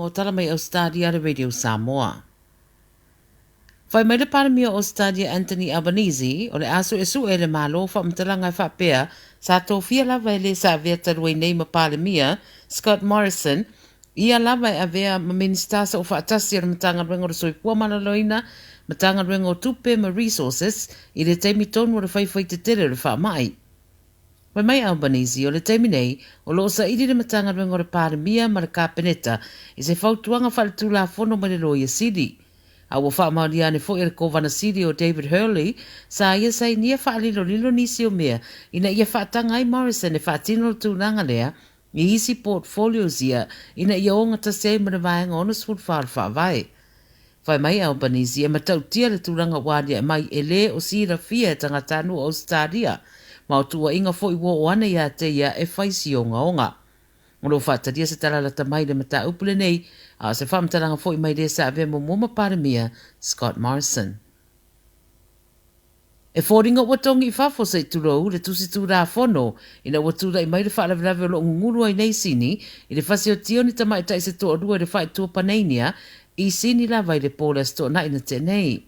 o tala mai Ausetalia le Radio Samoa. Whai mai le paramia o Ausetalia Anthony Albanese o le aso esu e le malo wha mtalanga wha pea sa tōwhia lava e le sa vea tarua nei ma paramia Scott Morrison ia lava e avea ma minister sa o wha atasi ara matanga ruenga o soipua malaloina matanga ruenga o tupe ma resources i le teimi tonu o le whaiwhai te tere le wha mai. Wai mai Albanese o le teimi nei o loo sa ili le matanga ruenga o le paramia ma le kapeneta i se whautuanga wha le tūla fono ma le loia sidi. A wa wha mauriane fo e kovana siri o David Hurley, sa ia sa inia wha lilo nisi o mea, ina ia wha tangai Morrison e wha tino tūnanga lea, i isi portfolios ia, ina ia onga ta sei mana vaenga honest food wha vai. Whai mai Albanese e matau tia le tūranga wadia e mai e le o sira fia e tangatanu o Ausetalia, ma o tua inga fo i wo o ana ia te ia e whaisi o onga. Molo whataria se tala lata mai le mata upule nei, a se whamtalanga fo i mai le sa ave mo moma paramia, Scott Morrison. E fōringa watongi i whafo se turou le tusi tūrā whono, ina watura i mai le whaalavelave o lo nguru ai nei sini, i le whasi o tio ni tamai tai se tō rua le whai tō paneinia, i sini la vai le pōla sto na ina te nei.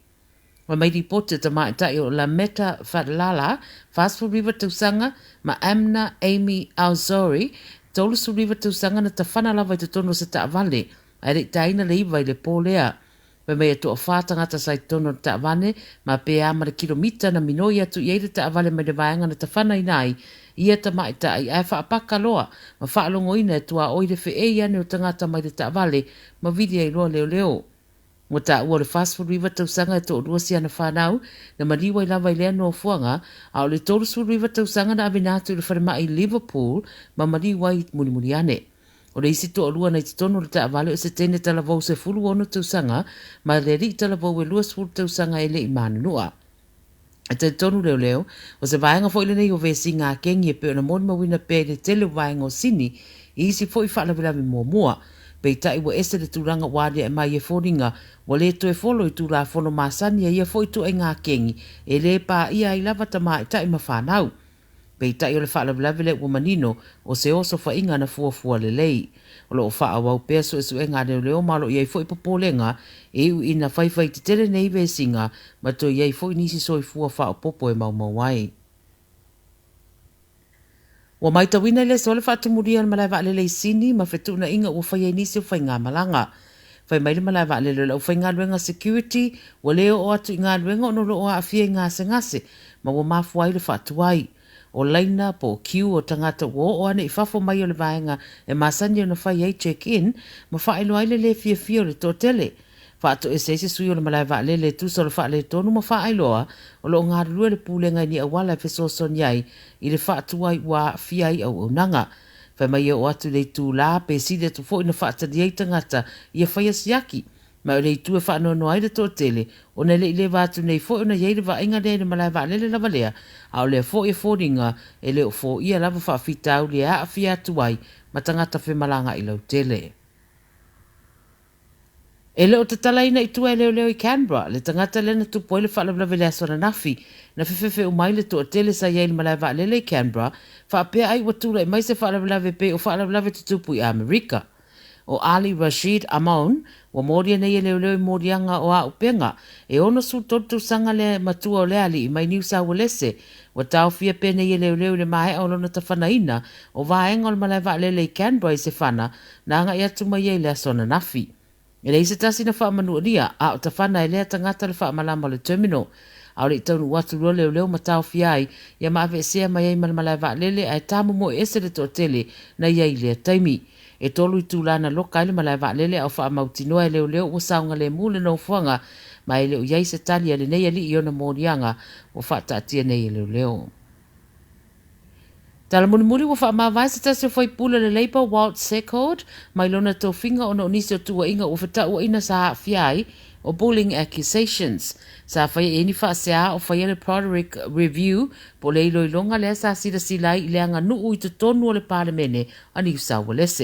Wa mai di pote tamai tai o la meta whatlala, Fast Food River Tausanga, ma Amna Amy Alzori, tolu su riva tausanga na tawhana lawa i te tono se taawale, ai rei taina le iwa i le pōlea. Pe mea to a whātangata sai tono na taawale, ma pe amara kilomita na minoi atu i eire taawale mai le vaianga na tawhana i nai, ia ta mai ta i ai whaapaka loa, ma whaalongo ina e tua oire fe e iane o tangata mai le taawale, ma vidia i roa leo leo. Mo ta ua le Fast Food River tausanga e to urua si ana whanau, na mariwa i lawa i lea no fuanga, a o le Tallest Food River tausanga na avinatu i le wharema i Liverpool, ma mariwa i muri ane. O le isi to urua na i tono le taawale o se tene talavou se fulu ono tausanga, ma le ri talavou e luas fulu tausanga e le i manunua. E te tonu leo leo, o se vaenga fo ile nei o vesi ngā kengi e pe o na moni mawina pe le tele vaenga o sini, i isi fo i whaalawilawi mua. Pei tai wa ese le tūranga wādia e mai e fōringa, wa le to e folo i tūra whono māsani e ia fo i tu e ngā kengi, e le pā ia i lava ta mai tai ma whānau. Pei tai o le whaalawilawi le ua manino, o se oso wha inga na fuafua le lei. O lo o wha awau peso e su e ngā leo leo malo i ai fo i papolenga, e u ina whaiwhai te tere nei vesinga, ma to i ai fo i nisi so i fua wha o popo e mau wai. Wa mai tawina le sole fa tumuria malai va le sini ma fetuna inga o fai nisi o fai ngā malanga. Fai mai le malai va le o fai ngā luenga security, wa leo o atu ngā luenga o nolo o a fia ngase ngase, ma wa mafu ai le fatuai. O laina po kiu o tangata o ane i fafo mai o le vaenga e masani o na fai ai check-in, ma fai lo ai le fia fia o le tōtele. Whaato e seise sui o le malai va le tusa o le wha le tonu ma wha ailoa o lo ngā rua le pūlenga ni awala e feso son iai i le whaatuai wa fiai au unanga. Whai mai o atu le tū la pe side tu fo ina whaatari ei tangata i a whai asiaki. Ma o le tū e whaanono ai le tō tele o ne le i le vātu nei fo ina iei le va inga le malai va le lava lea a o le fo i fōringa e le o fo ia lava whaafitau le a fia tuai ma tangata whemalanga i lau tele. E leo te talaina i tua e leo i Canberra, le tangata lena tupo i le whaalawlawe le asona nafi, na whiwhiwhi o mai le toa tele sa iei le malai wa lele i Canberra, whaapea ai watura i mai se whaalawlawe pe o whaalawlawe te tupu i Amerika. O Ali Rashid Amon, wa moria nei e leo i morianga o a upenga, e ono su totu sanga le matua o le ali i mai New South Wales, wa tau fia pe nei e leo le mahe o lona ta whanaina, o vaenga o le malai wa lele i Canberra i se whana, na anga i atu mai e le asona nafi. E le se tasi na whaamanu ria, a o ta whana e lea tangata le whaamalama le terminal. A o le taunu watu roa leo ma tau fiai, ia maawe sea mai ei malamalai wa lele ai tamu mo ese le tōtele na iei lea taimi. E tolu i tūlana loka ile malai wa lele au whaamautinoa e leo o saunga le mule no fuanga, ma e leo iei se tali ale nei ali i ona mōrianga o whaatatia nei e leo. Tala muri wa wha mawai se tasi o whai pula le Labour Wild Second, mai lona tō whinga o no nisi o tua inga o whita ua ina sa fiai o bullying accusations. Sa whai e ni wha sea o whai ele Broderick Review, po le ilo ilonga lea sa sida silai i leanga nuu i te tonu o le parlemene a New South Wales.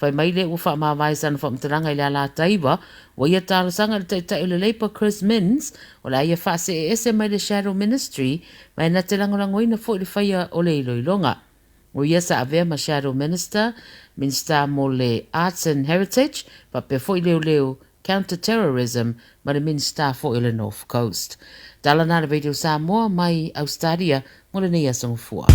Whai mai le ua wha mawai sana wha mtaranga i lea la taiwa, wa ia tāra sanga le taita i le Labour Chris Minns, o la ia wha se ese mai le Shadow Ministry, mai na te langolango ina fo i le whaia o le ilo ilonga. O ia sa avea ma Shadow Minister mo le Arts and Heritage, pa pe fo i leo counter-terrorism ma le Minister fo i le North Coast. Tala na le radio Samoa mai Ausetalia mo le nei asongfua.